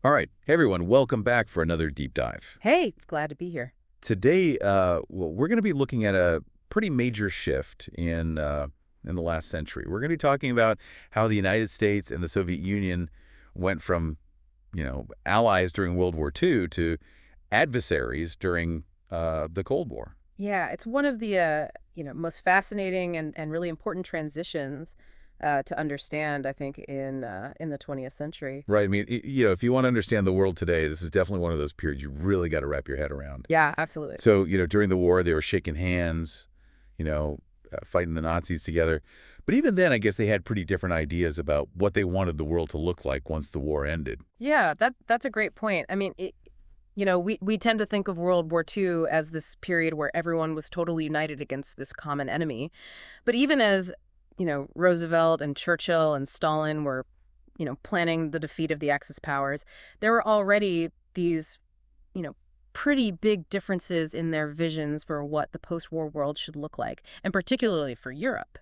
All right. Hey, everyone. Welcome back for another deep dive. Hey, glad to be here. Today, we're going to be looking at a pretty major shift in the last century. We're going to be talking about how the United States and the Soviet Union went from, allies during World War II to adversaries during the Cold War. Yeah, it's one of the most fascinating and really important transitions to understand, I think, in the 20th century. Right. I mean, if you want to understand the world today, this is definitely one of those periods you really got to wrap your head around. Yeah, absolutely. So, during the war, they were shaking hands, fighting the Nazis together. But even then, I guess they had pretty different ideas about what they wanted the world to look like once the war ended. Yeah, that's a great point. I mean, we tend to think of World War II as this period where everyone was totally united against this common enemy. But even as, Roosevelt and Churchill and Stalin were, planning the defeat of the Axis powers, there were already these, you know, pretty big differences in their visions for what the post-war world should look like, and particularly for Europe.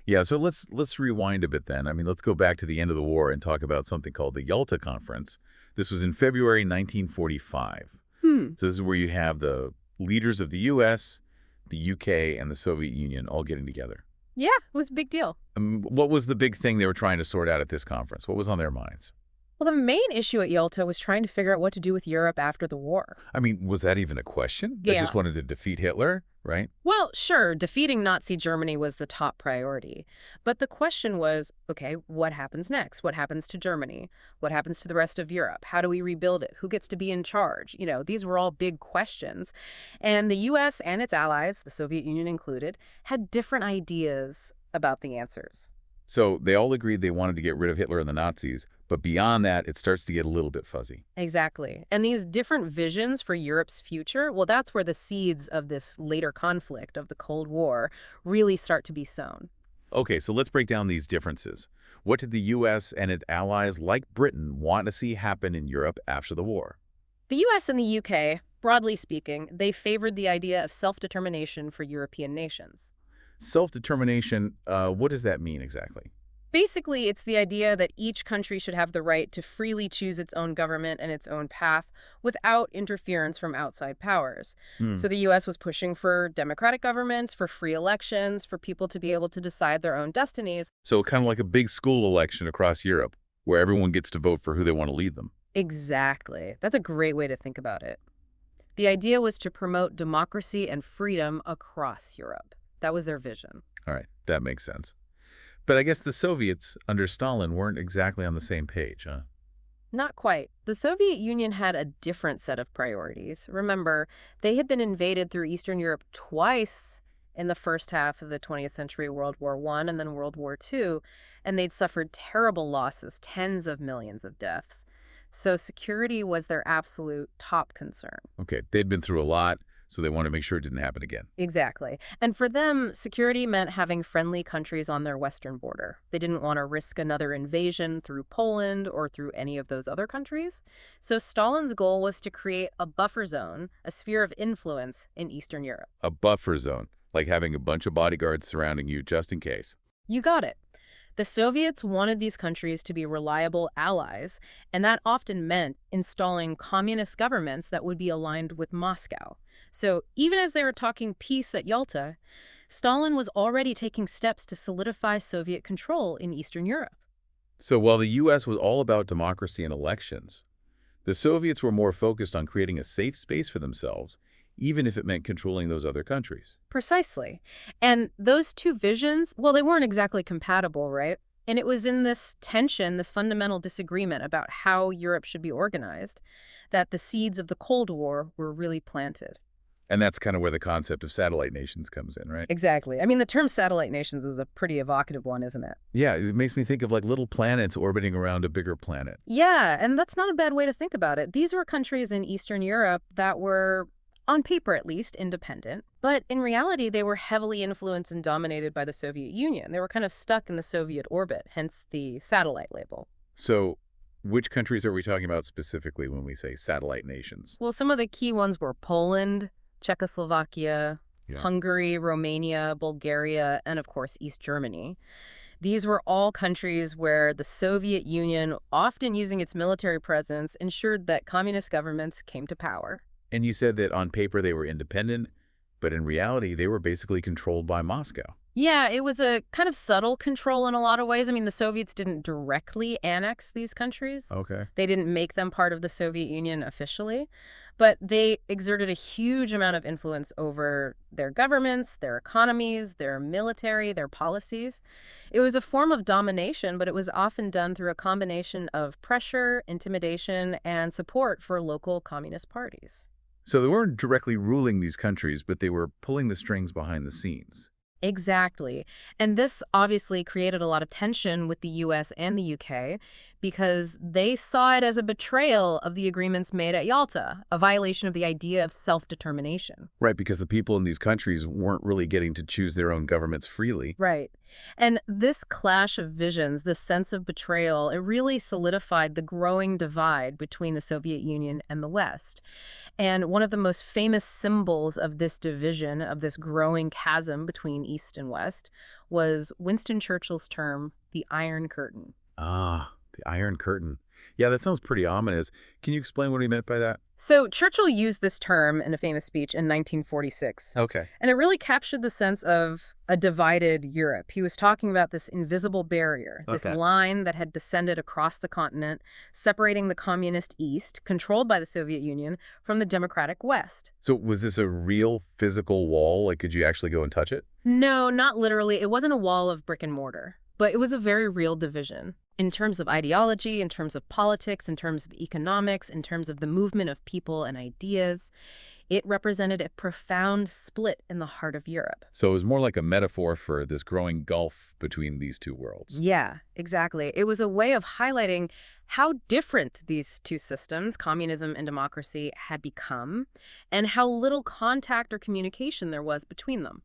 Yeah, so let's rewind a bit then. I mean, let's go back to the end of the war and talk about something called the Yalta Conference. This was in February 1945. Hmm. So this is where you have the leaders of the U.S., the U.K., and the Soviet Union all getting together. Yeah, it was a big deal. What was the big thing they were trying to sort out at this conference? What was on their minds? Well, the main issue at Yalta was trying to figure out what to do with Europe after the war. I mean, was that even a question? They Yeah. just wanted to defeat Hitler, right? Well, sure, defeating Nazi Germany was the top priority. But the question was, okay, what happens next? What happens to Germany? What happens to the rest of Europe? How do we rebuild it? Who gets to be in charge? These were all big questions. And the US and its allies, the Soviet Union included, had different ideas about the answers. So they all agreed they wanted to get rid of Hitler and the Nazis, but beyond that, it starts to get a little bit fuzzy. Exactly. And these different visions for Europe's future, well, that's where the seeds of this later conflict of the Cold War really start to be sown. Okay, so let's break down these differences. What did the U.S. and its allies, like Britain, want to see happen in Europe after the war? The US and the UK, broadly speaking, they favored the idea of self-determination for European nations. Self-determination, what does that mean exactly? Basically, it's the idea that each country should have the right to freely choose its own government and its own path without interference from outside powers. Hmm. So the US was pushing for democratic governments, for free elections, for people to be able to decide their own destinies. So kind of like a big school election across Europe, where everyone gets to vote for who they want to lead them. Exactly. That's a great way to think about it. The idea was to promote democracy and freedom across Europe. That was their vision. All right, that makes sense. But I guess the Soviets, under Stalin, weren't exactly on the same page, huh? Not quite. The Soviet Union had a different set of priorities. Remember, they had been invaded through Eastern Europe twice in the first half of the 20th century, World War I and then World War II, and they'd suffered terrible losses, tens of millions of deaths. So security was their absolute top concern. Okay, they'd been through a lot, so they wanted to make sure it didn't happen again. Exactly. And for them, security meant having friendly countries on their western border. They didn't want to risk another invasion through Poland or through any of those other countries. So Stalin's goal was to create a buffer zone, a sphere of influence in Eastern Europe. A buffer zone, like having a bunch of bodyguards surrounding you just in case. You got it. The Soviets wanted these countries to be reliable allies, and that often meant installing communist governments that would be aligned with Moscow. So even as they were talking peace at Yalta, Stalin was already taking steps to solidify Soviet control in Eastern Europe. So while the U.S. was all about democracy and elections, the Soviets were more focused on creating a safe space for themselves, even if it meant controlling those other countries. Precisely. And those two visions, well, they weren't exactly compatible, right? And it was in this tension, this fundamental disagreement about how Europe should be organized, that the seeds of the Cold War were really planted. And that's kind of where the concept of satellite nations comes in, right? Exactly. I mean, the term satellite nations is a pretty evocative one, isn't it? Yeah, it makes me think of like little planets orbiting around a bigger planet. Yeah, and that's not a bad way to think about it. These were countries in Eastern Europe that were, on paper at least, independent. But in reality, they were heavily influenced and dominated by the Soviet Union. They were kind of stuck in the Soviet orbit, hence the satellite label. So which countries are we talking about specifically when we say satellite nations? Well, some of the key ones were Poland, Czechoslovakia, Yeah. Hungary, Romania, Bulgaria, and of course, East Germany. These were all countries where the Soviet Union, often using its military presence, ensured that communist governments came to power. And you said that on paper they were independent, but in reality they were basically controlled by Moscow. Yeah, it was a kind of subtle control in a lot of ways. I mean, the Soviets didn't directly annex these countries. Okay. They didn't make them part of the Soviet Union officially, but they exerted a huge amount of influence over their governments, their economies, their military, their policies. It was a form of domination, but it was often done through a combination of pressure, intimidation, and support for local communist parties. So they weren't directly ruling these countries, but they were pulling the strings behind the scenes. Exactly. And this obviously created a lot of tension with the US and the UK because they saw it as a betrayal of the agreements made at Yalta, a violation of the idea of self-determination. Right, because the people in these countries weren't really getting to choose their own governments freely. Right. And this clash of visions, this sense of betrayal, it really solidified the growing divide between the Soviet Union and the West. And one of the most famous symbols of this division, of this growing chasm between East and West, was Winston Churchill's term, the Iron Curtain. Ah, the Iron Curtain. Yeah, that sounds pretty ominous. Can you explain what he meant by that? So Churchill used this term in a famous speech in 1946, Okay. and it really captured the sense of a divided Europe. He was talking about this invisible barrier, this Okay. line that had descended across the continent, separating the communist East, controlled by the Soviet Union, from the democratic West. So was this a real physical wall? Like, could you actually go and touch it? No, not literally. It wasn't a wall of brick and mortar, but it was a very real division. In terms of ideology, in terms of politics, in terms of economics, in terms of the movement of people and ideas, it represented a profound split in the heart of Europe. So it was more like a metaphor for this growing gulf between these two worlds. Yeah, exactly. It was a way of highlighting how different these two systems, communism and democracy, had become, and how little contact or communication there was between them.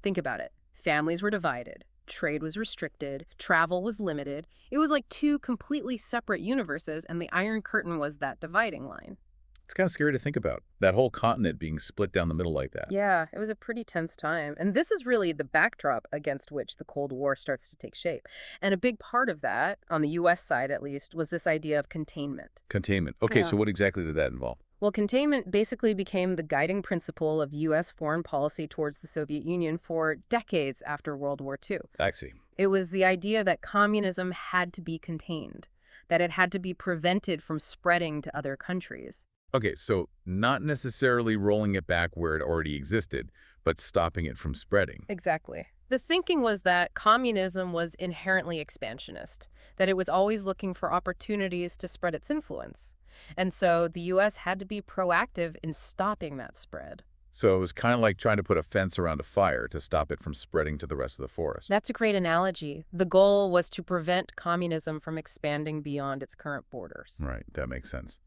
Think about it. Families were divided. Trade was restricted, travel was limited. It was like two completely separate universes, and the Iron Curtain was that dividing line. It's kind of scary to think about, that whole continent being split down the middle like that. Yeah, it was a pretty tense time. And this is really the backdrop against which the Cold War starts to take shape. And a big part of that, on the US side at least, was this idea of containment. Containment. Okay, Yeah. so what exactly did that involve? Well, containment basically became the guiding principle of U.S. foreign policy towards the Soviet Union for decades after World War II. I see. It was the idea that communism had to be contained, that it had to be prevented from spreading to other countries. Okay, so not necessarily rolling it back where it already existed, but stopping it from spreading. Exactly. The thinking was that communism was inherently expansionist, that it was always looking for opportunities to spread its influence. And so the U.S. had to be proactive in stopping that spread. So it was kind of like trying to put a fence around a fire to stop it from spreading to the rest of the forest. That's a great analogy. The goal was to prevent communism from expanding beyond its current borders. Right, that makes sense.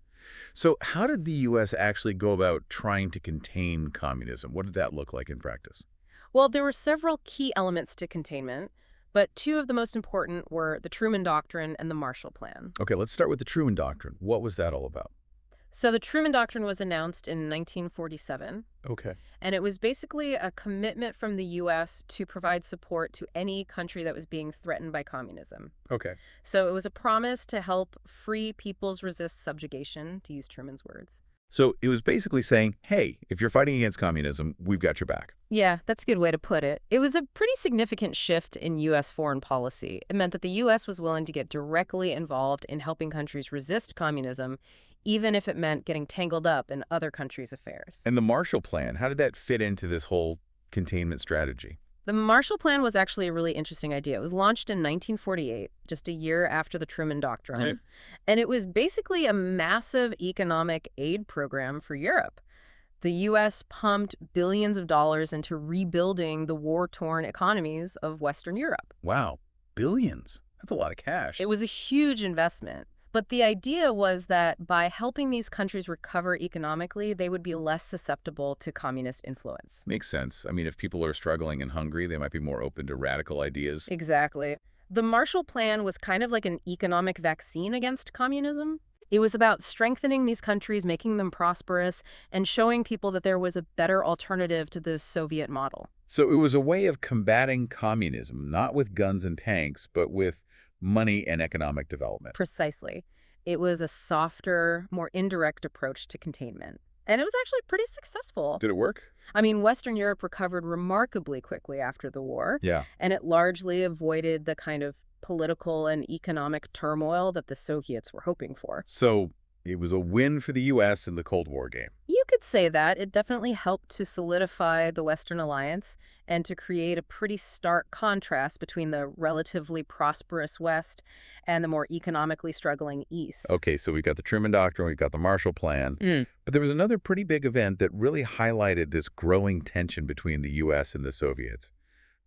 So how did the U.S. actually go about trying to contain communism? What did that look like in practice? Well, there were several key elements to containment, but two of the most important were the Truman Doctrine and the Marshall Plan. Okay, let's start with the Truman Doctrine. What was that all about? So the Truman Doctrine was announced in 1947, Okay. and it was basically a commitment from the U.S. to provide support to any country that was being threatened by communism. Okay. So it was a promise to help free peoples resist subjugation, to use Truman's words. So it was basically saying, hey, if you're fighting against communism, we've got your back. Yeah, that's a good way to put it. It was a pretty significant shift in U.S. foreign policy. It meant that the U.S. was willing to get directly involved in helping countries resist communism, even if it meant getting tangled up in other countries' affairs. And the Marshall Plan, how did that fit into this whole containment strategy? The Marshall Plan was actually a really interesting idea. It was launched in 1948, just a year after the Truman Doctrine. Right. And it was basically a massive economic aid program for Europe. The U.S. pumped billions of dollars into rebuilding the war-torn economies of Western Europe. Wow, billions. That's a lot of cash. It was a huge investment. But the idea was that by helping these countries recover economically, they would be less susceptible to communist influence. Makes sense. I mean, if people are struggling and hungry, they might be more open to radical ideas. Exactly. The Marshall Plan was kind of like an economic vaccine against communism. It was about strengthening these countries, making them prosperous, and showing people that there was a better alternative to the Soviet model. So it was a way of combating communism, not with guns and tanks, but with money and economic development. Precisely. It was a softer, more indirect approach to containment. And it was actually pretty successful. Did it work? I mean, Western Europe recovered remarkably quickly after the war, Yeah. and it largely avoided the kind of political and economic turmoil that the Soviets were hoping for. So it was a win for the U.S. in the Cold War game. You could say that. It definitely helped to solidify the Western alliance and to create a pretty stark contrast between the relatively prosperous West and the more economically struggling East. Okay, so we got the Truman Doctrine, we got the Marshall Plan. But there was another pretty big event that really highlighted this growing tension between the U.S. and the Soviets.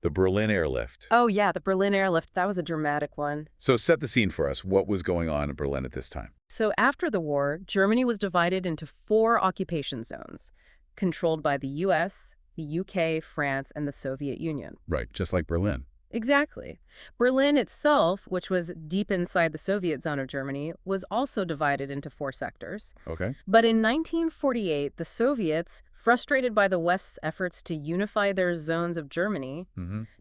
The Berlin Airlift. Oh, yeah, the Berlin Airlift. That was a dramatic one. So set the scene for us. What was going on in Berlin at this time? So after the war, Germany was divided into 4 occupation zones, controlled by the U.S., the U.K., France, and the Soviet Union. Right, just like Berlin. Exactly. Berlin itself, which was deep inside the Soviet zone of Germany, was also divided into 4 sectors. Okay. But in 1948, the Soviets, frustrated by the West's efforts to unify their zones of Germany,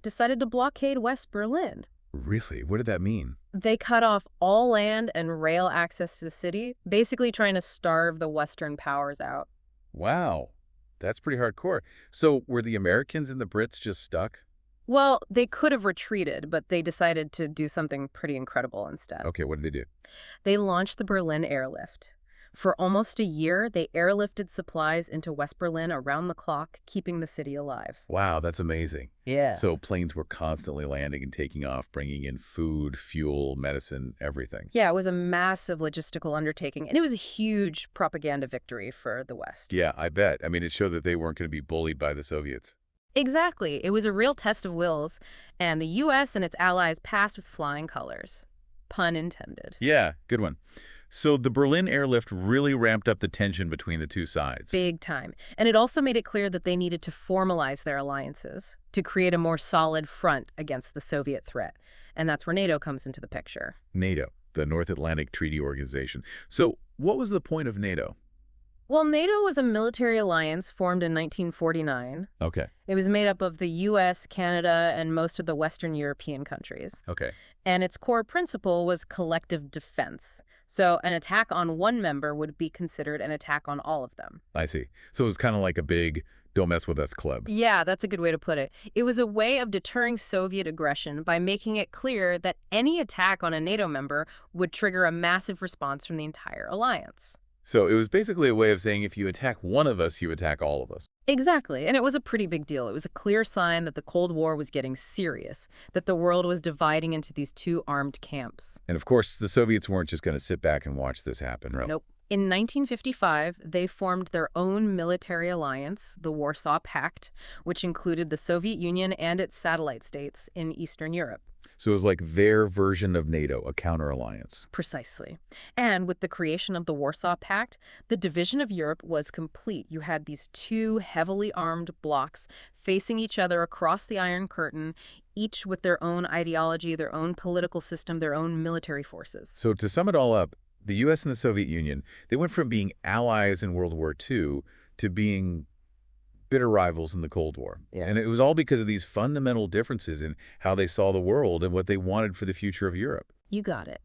decided to blockade West Berlin. Really? What did that mean? They cut off all land and rail access to the city, basically trying to starve the Western powers out. Wow, that's pretty hardcore. So were the Americans and the Brits just stuck? Well, they could have retreated, but they decided to do something pretty incredible instead. Okay, what did they do? They launched the Berlin Airlift. For almost a year, they airlifted supplies into West Berlin around the clock, keeping the city alive. Wow, that's amazing. Yeah. So planes were constantly landing and taking off, bringing in food, fuel, medicine, everything. Yeah, it was a massive logistical undertaking, and it was a huge propaganda victory for the West. Yeah, I bet. I mean, it showed that they weren't going to be bullied by the Soviets. Exactly. It was a real test of wills, and the U.S. and its allies passed with flying colors. Pun intended. Yeah, good one. So the Berlin Airlift really ramped up the tension between the two sides. Big time. And it also made it clear that they needed to formalize their alliances to create a more solid front against the Soviet threat. And that's where NATO comes into the picture. NATO, the North Atlantic Treaty Organization. So what was the point of NATO? Well, NATO was a military alliance formed in 1949. Okay. It was made up of the U.S., Canada, and most of the Western European countries. Okay. And its core principle was collective defense. So an attack on one member would be considered an attack on all of them. I see. So it was kind of like a big don't mess with us club. Yeah, that's a good way to put it. It was a way of deterring Soviet aggression by making it clear that any attack on a NATO member would trigger a massive response from the entire alliance. So it was basically a way of saying if you attack one of us, you attack all of us. Exactly, and it was a pretty big deal. It was a clear sign that the Cold War was getting serious, that the world was dividing into these 2 armed camps. And of course, the Soviets weren't just going to sit back and watch this happen, right? Nope. In 1955, they formed their own military alliance, the Warsaw Pact, which included the Soviet Union and its satellite states in Eastern Europe. So it was like their version of NATO, a counter-alliance. Precisely. And with the creation of the Warsaw Pact, the division of Europe was complete. You had these 2 heavily armed blocs facing each other across the Iron Curtain, each with their own ideology, their own political system, their own military forces. So to sum it all up, the U.S. and the Soviet Union, they went from being allies in World War II to being bitter rivals in the Cold War. Yeah. And it was all because of these fundamental differences in how they saw the world and what they wanted for the future of Europe. You got it.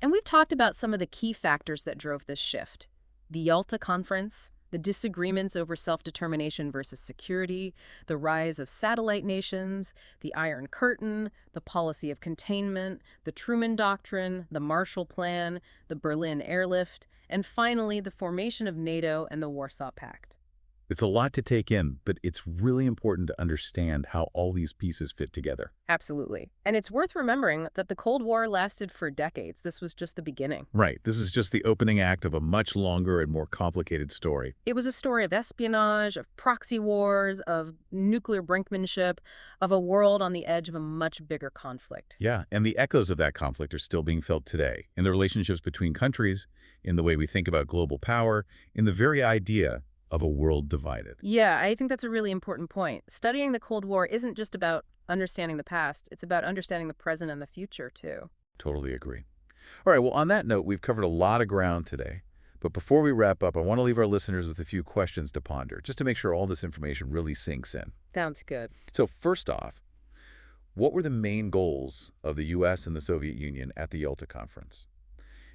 And we've talked about some of the key factors that drove this shift. The Yalta Conference, the disagreements over self-determination versus security, the rise of satellite nations, the Iron Curtain, the policy of containment, the Truman Doctrine, the Marshall Plan, the Berlin Airlift, and finally the formation of NATO and the Warsaw Pact. It's a lot to take in, but it's really important to understand how all these pieces fit together. Absolutely. And it's worth remembering that the Cold War lasted for decades. This was just the beginning. Right. This is just the opening act of a much longer and more complicated story. It was a story of espionage, of proxy wars, of nuclear brinkmanship, of a world on the edge of a much bigger conflict. Yeah, and the echoes of that conflict are still being felt today in the relationships between countries, in the way we think about global power, in the very idea of a world divided. Yeah, I think that's a really important point. Studying the Cold War isn't just about understanding the past. It's about understanding the present and the future, too. Totally agree. All right, well, on that note, we've covered a lot of ground today. But before we wrap up, I want to leave our listeners with a few questions to ponder, just to make sure all this information really sinks in. Sounds good. So first off, what were the main goals of the U.S. and the Soviet Union at the Yalta Conference?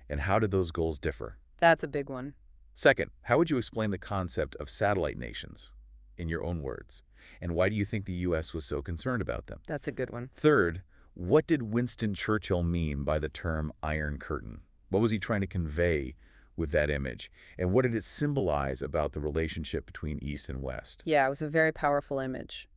And how did those goals differ? That's a big one. Second, how would you explain the concept of satellite nations, in your own words? And why do you think the U.S. was so concerned about them? That's a good one. Third, what did Winston Churchill mean by the term Iron Curtain? What was he trying to convey with that image? And what did it symbolize about the relationship between East and West? Yeah, it was a very powerful image.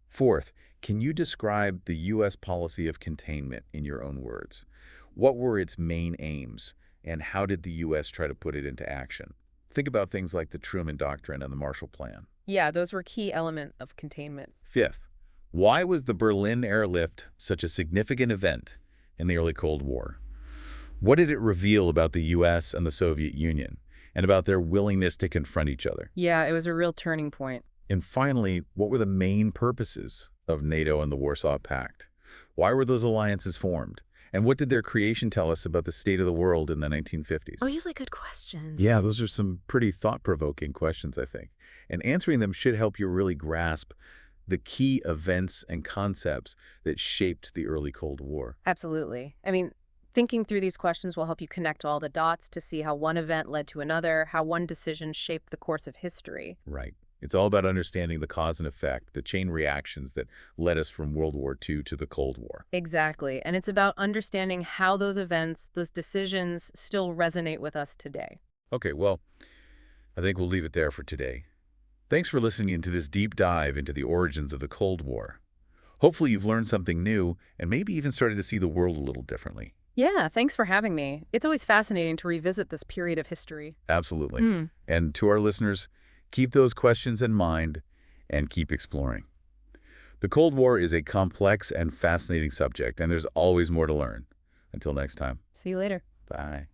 Fourth, can you describe the U.S. policy of containment in your own words? What were its main aims, and how did the U.S. try to put it into action? Think about things like the Truman Doctrine and the Marshall Plan. Yeah, those were key elements of containment. Fifth, why was the Berlin airlift such a significant event in the early Cold War? What did it reveal about the U.S. and the Soviet Union, and about their willingness to confront each other? Yeah, it was a real turning point. And finally, what were the main purposes of NATO and the Warsaw Pact? Why were those alliances formed? And what did their creation tell us about the state of the world in the 1950s? Oh, usually good questions. Yeah, those are some pretty thought-provoking questions, I think. And answering them should help you really grasp the key events and concepts that shaped the early Cold War. Absolutely. I mean, thinking through these questions will help you connect all the dots to see how one event led to another, how one decision shaped the course of history. Right. It's all about understanding the cause and effect, the chain reactions that led us from World War II to the Cold War. Exactly. And it's about understanding how those events, those decisions still resonate with us today. Okay, well, I think we'll leave it there for today. Thanks for listening to this deep dive into the origins of the Cold War. Hopefully you've learned something new and maybe even started to see the world a little differently. Yeah, thanks for having me. It's always fascinating to revisit this period of history. Absolutely. And to our listeners, keep those questions in mind and keep exploring. The Cold War is a complex and fascinating subject, and there's always more to learn. Until next time. See you later. Bye.